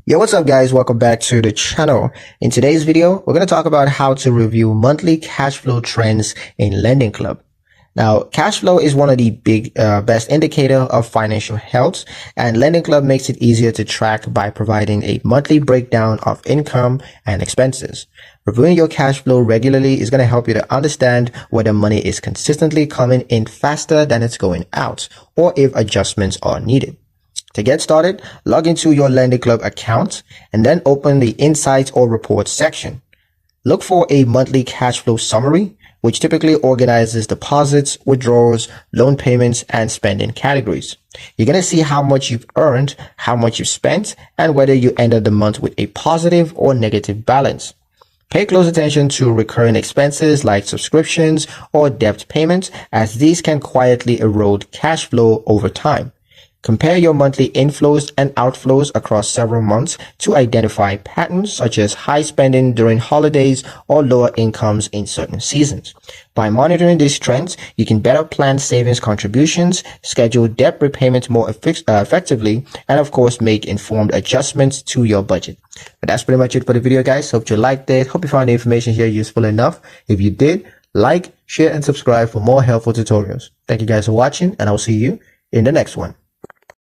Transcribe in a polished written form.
Yo, what's up guys? Welcome back to the channel. In today's video, we're going to talk about how to review monthly cash flow trends in Lendingclub. Now, cash flow is one of the best indicator of financial health, and Lendingclub makes it easier to track by providing a monthly breakdown of income and expenses. Reviewing your cash flow regularly is going to help you to understand whether money is consistently coming in faster than it's going out, or if adjustments are needed. To get started, log into your Lendingclub account and then open the Insights or Reports section. Look for a monthly cash flow summary, which typically organizes deposits, withdrawals, loan payments, and spending categories. You're going to see how much you've earned, how much you've spent, and whether you ended the month with a positive or negative balance. Pay close attention to recurring expenses like subscriptions or debt payments, as these can quietly erode cash flow over time. Compare your monthly inflows and outflows across several months to identify patterns such as high spending during holidays or lower incomes in certain seasons. By monitoring these trends, you can better plan savings contributions, schedule debt repayments more effectively, and of course, make informed adjustments to your budget. But that's pretty much it for the video, guys. Hope you liked it. Hope you found the information here useful enough. If you did, like, share, and subscribe for more helpful tutorials. Thank you guys for watching, and I'll see you in the next one.